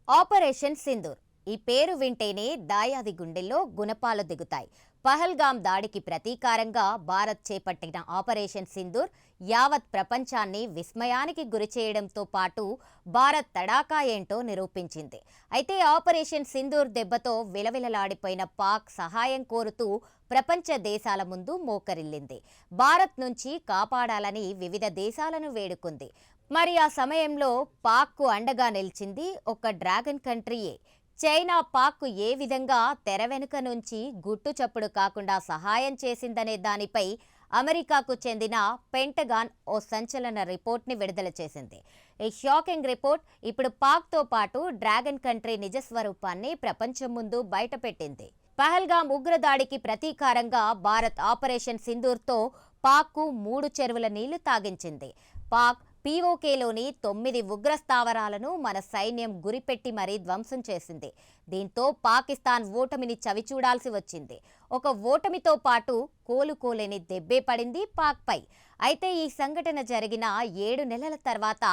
Operation Sindoor ఈ పేరు వింటేనే దాయాది గుండెల్లో గుణపాలు దిగుతాయి. పహల్గామ్ దాడికి ప్రతీకారంగా భారత్ చేపట్టిన ఆపరేషన్ సింధూర్ యావత్ ప్రపంచాన్ని విస్మయానికి గురిచేయడంతో పాటు భారత్ తడాకా ఏంటో నిరూపించింది. అయితే ఆపరేషన్ సింధూర్ దెబ్బతో విలవిలలాడిపోయిన పాక్ సహాయం కోరుతూ ప్రపంచ దేశాల ముందు మోకరిల్లింది. భారత్ నుంచి కాపాడాలని వివిధ దేశాలను వేడుకుంది. మరి ఆ సమయంలో పాక్కు అండగా నిలిచింది ఒక డ్రాగన్ కంట్రీయే. చైనా పాక్కు ఏ విధంగా తెర వెనుక నుంచి గుట్టు చప్పుడు కాకుండా సహాయం చేసిందనే దానిపై అమెరికాకు చెందిన పెంటగాన్ ఓ సంచలన రిపోర్ట్ని విడుదల చేసింది. ఈ షాకింగ్ రిపోర్ట్ ఇప్పుడు పాక్తో పాటు డ్రాగన్ కంట్రీ నిజస్వరూపాన్ని ప్రపంచం ముందు బయటపెట్టింది. పహల్గామ్ ఉగ్రదాడికి ప్రతీకారంగా భారత్ ఆపరేషన్ సింధూర్తో పాక్కు 3 చెరువుల నీళ్లు తాగించింది. పాక్ పీఓకేలోని 9 ఉగ్ర స్థావరాలను మన సైన్యం గురిపెట్టి మరీ ధ్వంసం చేసింది. దీంతో పాకిస్తాన్ ఓటమిని చవిచూడాల్సి వచ్చింది. ఒక ఓటమితో పాటు కోలుకోలేని దెబ్బే పడింది పాక్పై. అయితే ఈ సంఘటన జరిగిన 7 నెలల తర్వాత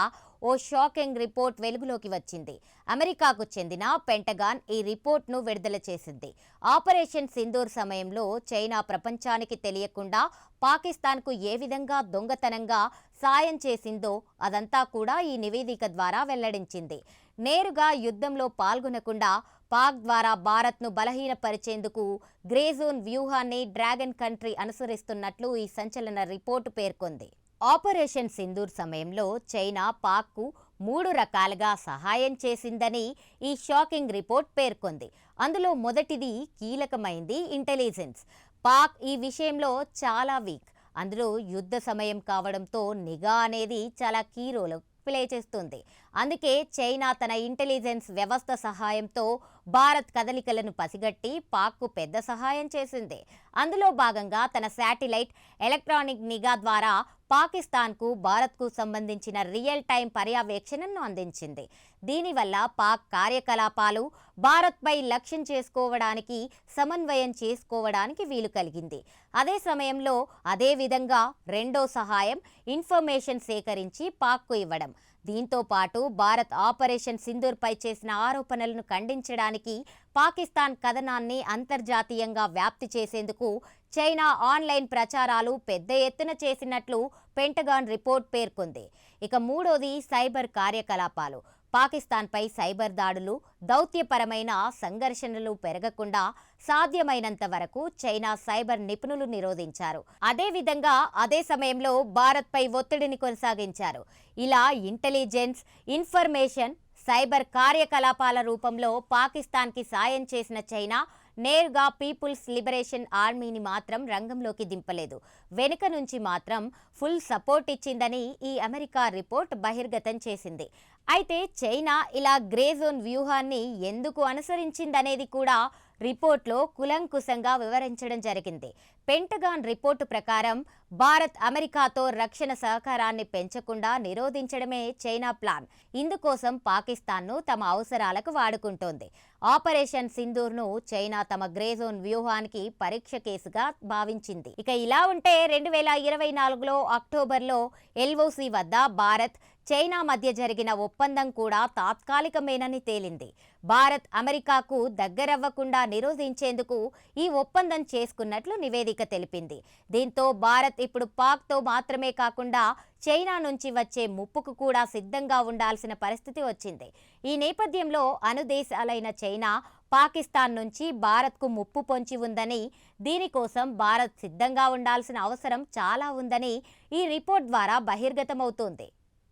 ఓ షాకింగ్ రిపోర్ట్ వెలుగులోకి వచ్చింది. అమెరికాకు చెందిన పెంటగాన్ ఈ రిపోర్ట్ను విడుదల చేసింది. ఆపరేషన్ సింధూర్ సమయంలో చైనా ప్రపంచానికి తెలియకుండా పాకిస్తాన్కు ఏ విధంగా దొంగతనంగా సాయం చేసిందో అదంతా కూడా ఈ నివేదిక ద్వారా వెల్లడించింది. నేరుగా యుద్ధంలో పాల్గొనకుండా పాక్ ద్వారా భారత్ను బలహీనపరిచేందుకు గ్రే జోన్ వ్యూహాన్ని డ్రాగన్ కంట్రీ అనుసరిస్తున్నట్లు ఈ సంచలన రిపోర్టు పేర్కొంది. ఆపరేషన్ సింధూర్ సమయంలో చైనా పాక్కు 3 రకాలుగా సహాయం చేసిందని ఈ షాకింగ్ రిపోర్ట్ పేర్కొంది. అందులో మొదటిది కీలకమైంది ఇంటెలిజెన్స్. పాక్ ఈ విషయంలో చాలా వీక్. అందులో యుద్ధ సమయం కావడంతో నిఘా అనేది చాలా కీ రోల్ ప్లే చేస్తుంది. అందుకే చైనా తన ఇంటెలిజెన్స్ వ్యవస్థ సహాయంతో భారత్ కదలికలను పసిగట్టి పాక్కు పెద్ద సహాయం చేసింది. అందులో భాగంగా తన శాటిలైట్ ఎలక్ట్రానిక్ నిఘా ద్వారా పాకిస్తాన్కు భారత్కు సంబంధించిన రియల్ టైం పర్యవేక్షణను అందించింది. దీనివల్ల పాక్ కార్యకలాపాలు భారత్పై లక్ష్యం చేసుకోవడానికి సమన్వయం చేసుకోవడానికి వీలు కలిగింది. అదే సమయంలో అదే విధంగా రెండో సహాయం ఇన్ఫర్మేషన్ సేకరించి పాక్కు ఇవ్వడం. దీంతో పాటు భారత్ ఆపరేషన్ సింధూర్పై చేసిన ఆరోపణలను ఖండించడానికి పాకిస్తాన్ కథనాన్ని అంతర్జాతీయంగా వ్యాప్తి చేసేందుకు చైనా ఆన్లైన్ ప్రచారాలు పెద్ద ఎత్తున చేసినట్లు పెంటగాన్ రిపోర్ట్ పేర్కొంది. ఇక మూడోది సైబర్ కార్యకలాపాలు. పాకిస్తాన్పై సైబర్ దాడులు, దౌత్యపరమైన సంఘర్షణలు పెరగకుండా సాధ్యమైనంత వరకు చైనా సైబర్ నిపుణులు నిరోధించారు. అదేవిధంగా అదే సమయంలో భారత్పై ఒత్తిడిని కొనసాగించారు. ఇలా ఇంటెలిజెన్స్, ఇన్ఫర్మేషన్, సైబర్ కార్యకలాపాల రూపంలో పాకిస్తాన్కి సాయం చేసిన చైనా నేరుగా పీపుల్స్ లిబరేషన్ ఆర్మీని మాత్రం రంగంలోకి దింపలేదు. వెనుక నుంచి మాత్రం ఫుల్ సపోర్ట్ ఇచ్చిందని ఈ అమెరికా రిపోర్ట్ బహిర్గతం చేసింది. అయితే చైనా ఇలా గ్రే జోన్ వ్యూహాన్ని ఎందుకు అనుసరించిందనేది కూడా రిపోర్ట్లో కులంకుశంగా వివరించడం జరిగింది. పెంటగాన్ రిపోర్టు ప్రకారం భారత్ అమెరికాతో రక్షణ సహకారాన్ని పెంచకుండా నిరోధించడమే చైనా ప్లాన్. ఇందుకోసం పాకిస్తాన్ను తమ అవసరాలకు వాడుకుంటోంది. ఆపరేషన్ సింధూర్ను చైనా తమ గ్రే జోన్ వ్యూహానికి పరీక్ష కేసుగా భావించింది. ఇక ఇలా ఉంటే 2024లో అక్టోబర్లో ఎల్ఓసి వద్ద భారత్, చైనా మధ్య జరిగిన ఒప్పందం కూడా తాత్కాలికమేనని తేలింది. భారత్ అమెరికాకు దగ్గరవ్వకుండా నిరోధించేందుకు ఈ ఒప్పందం చేసుకున్నట్లు నివేదిక తెలిపింది. దీంతో భారత్ ఇప్పుడు పాక్తో మాత్రమే కాకుండా చైనా నుంచి వచ్చే ముప్పుకు కూడా సిద్ధంగా ఉండాల్సిన పరిస్థితి వచ్చింది. ఈ నేపథ్యంలో అనుదేశాలైన చైనా పాకిస్తాన్ నుంచి భారత్కు ముప్పు పొంచి ఉందని, దీనికోసం భారత్ సిద్ధంగా ఉండాల్సిన అవసరం చాలా ఉందని ఈ రిపోర్ట్ ద్వారా బహిర్గతమవుతోంది.